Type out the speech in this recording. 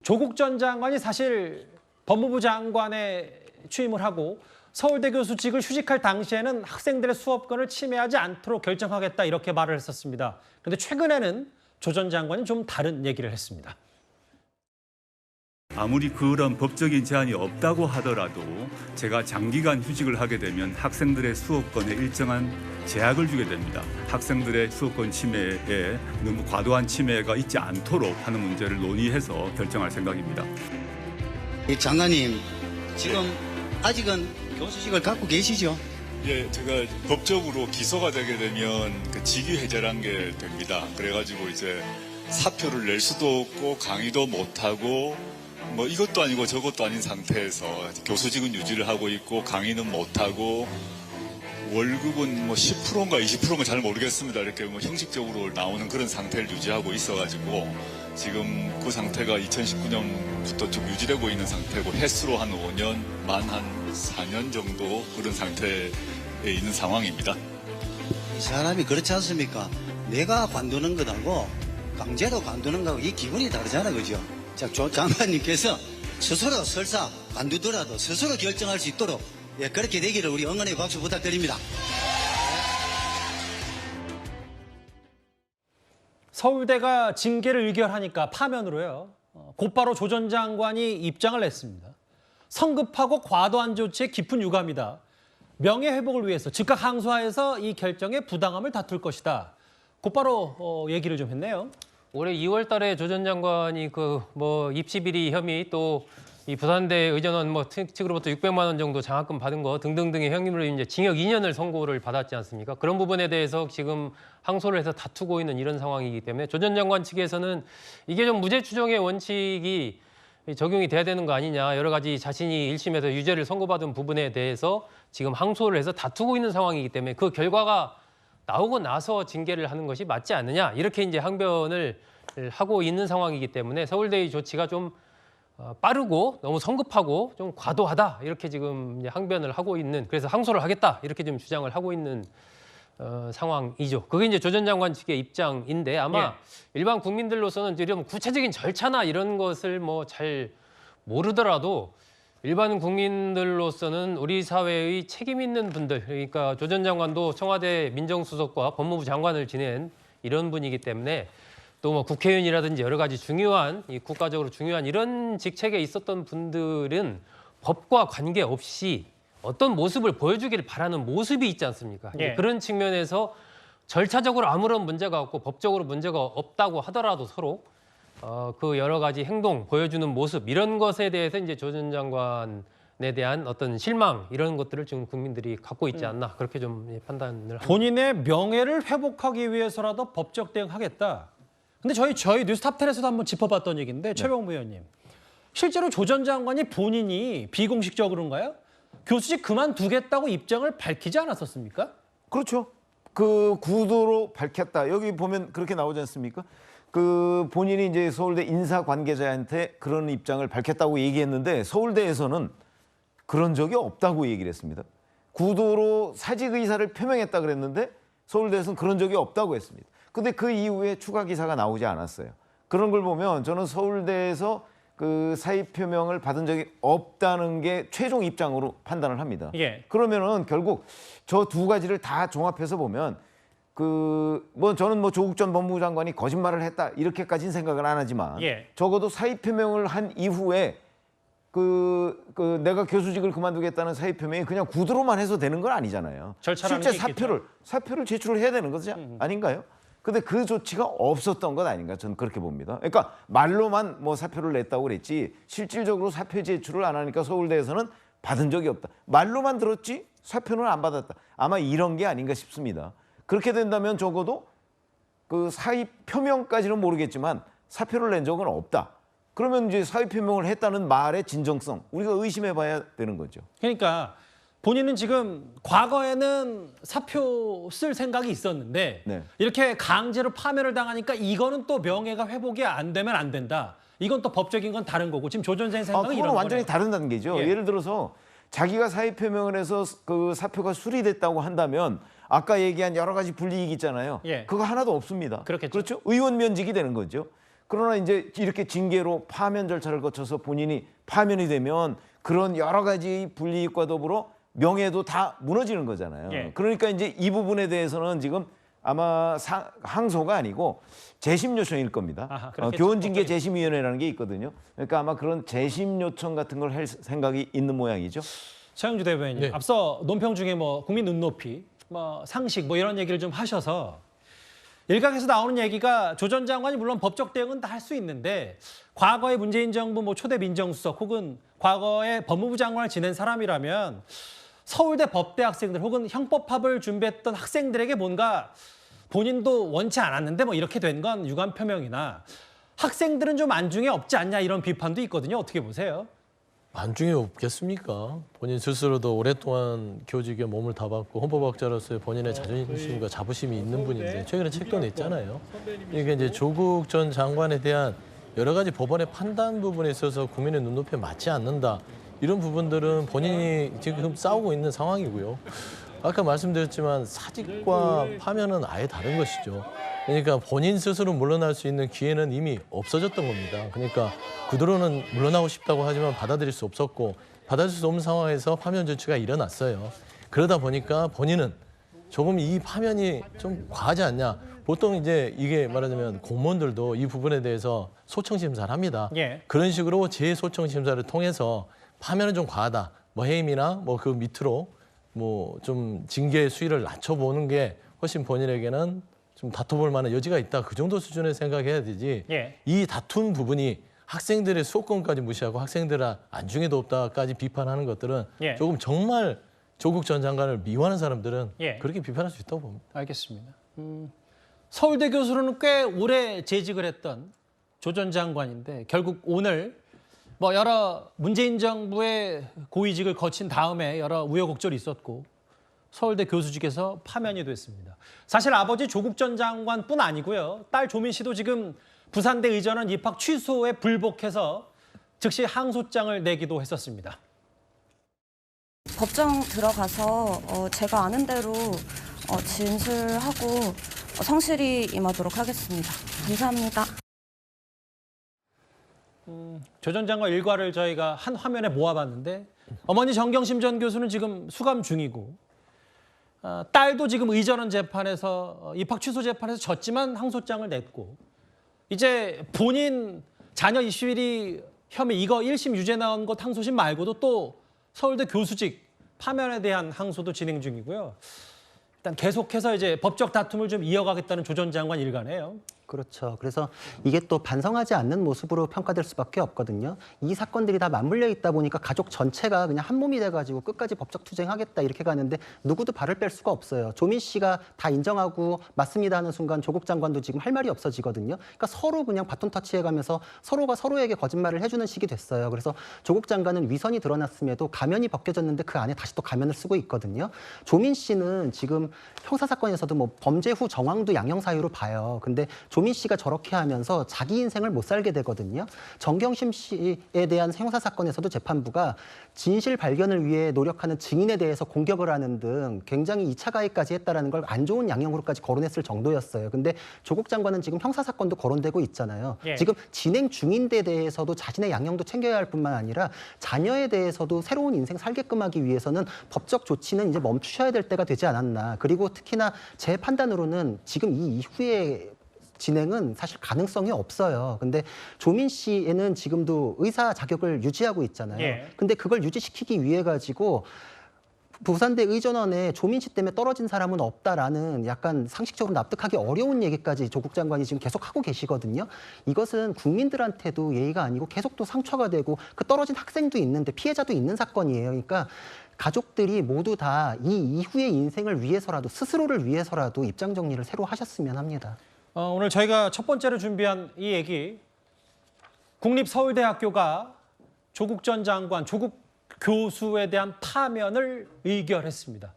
조국 전 장관이 사실 법무부 장관에 취임을 하고 서울대 교수직을 휴직할 당시에는 학생들의 수업권을 침해하지 않도록 결정하겠다 이렇게 말을 했었습니다. 그런데 최근에는 조 전 장관이 좀 다른 얘기를 했습니다. 아무리 그런 법적인 제한이 없다고 하더라도 제가 장기간 휴직을 하게 되면 학생들의 수업권에 일정한 제약을 주게 됩니다. 학생들의 수업권 침해에 너무 과도한 침해가 있지 않도록 하는 문제를 논의해서 결정할 생각입니다. 장관님, 지금 아직은 교수직을 갖고 계시죠? 예, 제가 법적으로 기소가 되게 되면 그 직위 해제란 게 됩니다. 그래가지고 이제 사표를 낼 수도 없고 강의도 못하고 뭐 이것도 아니고 저것도 아닌 상태에서 교수직은 유지를 하고 있고 강의는 못하고 월급은 뭐 10%인가 20%인가 잘 모르겠습니다. 이렇게 뭐 형식적으로 나오는 그런 상태를 유지하고 있어가지고 지금 그 상태가 2019년부터 좀 유지되고 있는 상태고 횟수로 한 5년, 만 한 4년 정도 그런 상태에 있는 상황입니다. 이 사람이 그렇지 않습니까? 내가 관두는 것하고 강제로 관두는 거하고 이 기분이 다르잖아, 그죠? 자, 조 장관님께서 스스로 설사 관두더라도 스스로 결정할 수 있도록 그렇게 되기를 우리 응원의 박수 부탁드립니다. 서울대가 징계를 의결하니까 파면으로요. 곧바로 조 전 장관이 입장을 냈습니다. 성급하고 과도한 조치에 깊은 유감이다. 명예회복을 위해서 즉각 항소하여서 이 결정의 부당함을 다툴 것이다. 곧바로 얘기를 좀 했네요. 올해 2월 달에 조 전 장관이 입시 비리 혐의 또 이 부산대 의전원 측으로부터 600만 원 정도 장학금 받은 거 등등등의 혐의로 이제 징역 2년을 선고를 받았지 않습니까? 그런 부분에 대해서 지금 항소를 해서 다투고 있는 이런 상황이기 때문에 조 전 장관 측에서는 이게 좀 무죄 추정의 원칙이 적용이 돼야 되는 거 아니냐, 여러 가지 자신이 1심에서 유죄를 선고받은 부분에 대해서 지금 항소를 해서 다투고 있는 상황이기 때문에 그 결과가 나오고 나서 징계를 하는 것이 맞지 않느냐, 이렇게 이제 항변을 하고 있는 상황이기 때문에 서울대의 조치가 좀 빠르고 너무 성급하고 좀 과도하다, 이렇게 지금 이제 항변을 하고 있는, 그래서 항소를 하겠다 이렇게 좀 주장을 하고 있는 상황이죠. 그게 이제 조 전 장관 측의 입장인데 아마 일반 국민들로서는 이런 구체적인 절차나 이런 것을 잘 모르더라도 일반 국민들로서는 우리 사회의 책임 있는 분들, 그러니까 조 전 장관도 청와대 민정수석과 법무부 장관을 지낸 이런 분이기 때문에 또 국회의원이라든지 여러 가지 중요한, 국가적으로 중요한 이런 직책에 있었던 분들은 법과 관계없이 어떤 모습을 보여주기를 바라는 모습이 있지 않습니까? 그런 측면에서 절차적으로 아무런 문제가 없고 법적으로 문제가 없다고 하더라도 서로 그 여러 가지 행동, 보여주는 모습, 이런 것에 대해서 이제 조 전 장관에 대한 어떤 실망, 이런 것들을 지금 국민들이 갖고 있지 않나, 그렇게 좀 판단을 합니다. 본인의 명예를 회복하기 위해서라도 법적 대응하겠다. 근데 저희 뉴스탑10에서도 한번 짚어봤던 얘기인데 최병무 의원님, 실제로 조 전 장관이 본인이 비공식적으로인가요? 교수직 그만두겠다고 입장을 밝히지 않았었습니까? 그렇죠. 그 구도로 밝혔다. 여기 보면 그렇게 나오지 않습니까? 그 본인이 이제 서울대 인사 관계자한테 그런 입장을 밝혔다고 얘기했는데 서울대에서는 그런 적이 없다고 얘기를 했습니다. 구도로 사직 의사를 표명했다 그랬는데 서울대에서는 그런 적이 없다고 했습니다. 근데 그 이후에 추가 기사가 나오지 않았어요. 그런 걸 보면 저는 서울대에서 그 사의 표명을 받은 적이 없다는 게 최종 입장으로 판단을 합니다. 그러면은 결국 저 두 가지를 다 종합해서 보면 저는 조국 전 법무부 장관이 거짓말을 했다 이렇게까지는 생각을 안 하지만 적어도 사의 표명을 한 이후에 내가 교수직을 그만두겠다는 사의 표명이 그냥 구두로만 해서 되는 건 아니잖아요. 실제 사표를 제출을 해야 되는 거죠, 아닌가요? 근데 그 조치가 없었던 것 아닌가, 저는 그렇게 봅니다. 그러니까 말로만 사표를 냈다고 그랬지 실질적으로 사표 제출을 안 하니까 서울대에서는 받은 적이 없다. 말로만 들었지 사표는 안 받았다. 아마 이런 게 아닌가 싶습니다. 그렇게 된다면 적어도 그 사의 표명까지는 모르겠지만 사표를 낸 적은 없다. 그러면 이제 사의 표명을 했다는 말의 진정성, 우리가 의심해 봐야 되는 거죠. 그러니까 본인은 지금 과거에는 사표 쓸 생각이 있었는데 이렇게 강제로 파면을 당하니까 이거는 또 명예가 회복이 안 되면 안 된다. 이건 또 법적인 건 다른 거고 지금 조 전 선생의 생각은 이런 거는 완전히 거네요. 다른 단계죠. 예를 들어서 자기가 사의 표명을 해서 그 사표가 수리됐다고 한다면 아까 얘기한 여러 가지 불이익 있잖아요. 그거 하나도 없습니다. 그렇겠죠. 그렇죠? 의원 면직이 되는 거죠. 그러나 이제 이렇게 징계로 파면 절차를 거쳐서 본인이 파면이 되면 그런 여러 가지 불이익과 더불어 명예도 다 무너지는 거잖아요. 예. 그러니까 이제 이 부분에 대해서는 지금 아마 항소가 아니고 재심 요청일 겁니다. 아하, 그렇겠죠. 교원징계 재심위원회라는 게 있거든요. 그러니까 아마 그런 재심 요청 같은 걸 할 생각이 있는 모양이죠. 최영주 대변인님, 네. 앞서 논평 중에 뭐 국민 눈높이, 뭐 상식 뭐 이런 얘기를 좀 하셔서 일각에서 나오는 얘기가 조 전 장관이 물론 법적 대응은 다 할 수 있는데 과거에 문재인 정부 뭐 초대 민정수석 혹은 과거에 법무부 장관을 지낸 사람이라면 서울대 법대 학생들 혹은 형법학을 준비했던 학생들에게 뭔가 본인도 원치 않았는데 뭐 이렇게 된 건 유감 표명이나 학생들은 좀 안중에 없지 않냐 이런 비판도 있거든요. 어떻게 보세요? 안중에 없겠습니까? 본인 스스로도 오랫동안 교직에 몸을 다봤고 헌법학자로서의 본인의 자존심과 자부심이 있는 분인데 최근에 책도 냈잖아요. 이게 이제 조국 전 장관에 대한 여러 가지 법원의 판단 부분에 있어서 국민의 눈높이에 맞지 않는다. 이런 부분들은 본인이 지금 싸우고 있는 상황이고요. 아까 말씀드렸지만 사직과 파면은 아예 다른 것이죠. 그러니까 본인 스스로 물러날 수 있는 기회는 이미 없어졌던 겁니다. 그러니까 그대로는 물러나고 싶다고 하지만 받아들일 수 없었고 받아들일 수 없는 상황에서 파면 조치가 일어났어요. 그러다 보니까 본인은 조금 이 파면이 좀 과하지 않냐. 보통 이제 이게 말하자면 공무원들도 이 부분에 대해서 소청 심사를 합니다. 예. 그런 식으로 재소청 심사를 통해서 파면은 좀 과하다. 뭐 해임이나 뭐 그 밑으로 뭐 좀 징계의 수위를 낮춰보는 게 훨씬 본인에게는 좀 다퉈볼 만한 여지가 있다. 그 정도 수준의 생각해야 되지. 예. 이 다툰 부분이 학생들의 수호권까지 무시하고 학생들의 안중에도 없다까지 비판하는 것들은 예. 조금 정말 조국 전 장관을 미워하는 사람들은 예. 그렇게 비판할 수 있다고 봅니다. 알겠습니다. 서울대 교수로는 꽤 오래 재직을 했던 조 전 장관인데 결국 오늘 뭐 여러 문재인 정부의 고위직을 거친 다음에 여러 우여곡절이 있었고 서울대 교수직에서 파면이 됐습니다. 사실 아버지 조국 전 장관뿐 아니고요. 딸 조민 씨도 지금 부산대 의전원 입학 취소에 불복해서 즉시 항소장을 내기도 했었습니다. 법정 들어가서 제가 아는 대로 진술하고 성실히 임하도록 하겠습니다. 감사합니다. 조 전 장관 일과를 저희가 한 화면에 모아봤는데 어머니 정경심 전 교수는 지금 수감 중이고 딸도 지금 의전원 재판에서 입학 취소 재판에서 졌지만 항소장을 냈고 이제 본인 자녀 입시비리 혐의 이거 1심 유죄 나온 것 항소심 말고도 또 서울대 교수직 파면에 대한 항소도 진행 중이고요. 일단 계속해서 이제 법적 다툼을 좀 이어가겠다는 조 전 장관 일가네요. 그렇죠. 그래서 이게 또 반성하지 않는 모습으로 평가될 수밖에 없거든요. 이 사건들이 다 맞물려 있다 보니까 가족 전체가 그냥 한 몸이 돼가지고 끝까지 법적 투쟁하겠다 이렇게 가는데 누구도 발을 뺄 수가 없어요. 조민 씨가 다 인정하고 맞습니다 하는 순간 조국 장관도 지금 할 말이 없어지거든요. 그러니까 서로 그냥 바톤 터치해가면서 서로가 서로에게 거짓말을 해주는 식이 됐어요. 그래서 조국 장관은 위선이 드러났음에도 가면이 벗겨졌는데 그 안에 다시 또 가면을 쓰고 있거든요. 조민 씨는 지금 형사사건에서도 뭐 범죄 후 정황도 양형사유로 봐요. 근데 조민 씨가 저렇게 하면서 자기 인생을 못 살게 되거든요. 정경심 씨에 대한 형사사건에서도 재판부가 진실 발견을 위해 노력하는 증인에 대해서 공격을 하는 등 굉장히 2차 가해까지 했다라는 걸 안 좋은 양형으로까지 거론했을 정도였어요. 근데 조국 장관은 지금 형사사건도 거론되고 있잖아요. 예. 지금 진행 중인 데 대해서도 자신의 양형도 챙겨야 할 뿐만 아니라 자녀에 대해서도 새로운 인생 살게끔 하기 위해서는 법적 조치는 이제 멈추셔야 될 때가 되지 않았나. 그리고 특히나 제 판단으로는 지금 이 이후에 진행은 사실 가능성이 없어요. 근데 조민 씨에는 지금도 의사 자격을 유지하고 있잖아요. 예. 근데 그걸 유지시키기 위해 가지고 부산대 의전원에 조민 씨 때문에 떨어진 사람은 없다라는 약간 상식적으로 납득하기 어려운 얘기까지 조국 장관이 지금 계속 하고 계시거든요. 이것은 국민들한테도 예의가 아니고 계속 또 상처가 되고 그 떨어진 학생도 있는데 피해자도 있는 사건이에요. 그러니까 가족들이 모두 다 이 이후의 인생을 위해서라도 스스로를 위해서라도 입장 정리를 새로 하셨으면 합니다. 오늘 저희가 첫 번째로 준비한 이 얘기, 국립서울대학교가 조국 전 장관, 조국 교수에 대한 파면을 의결했습니다.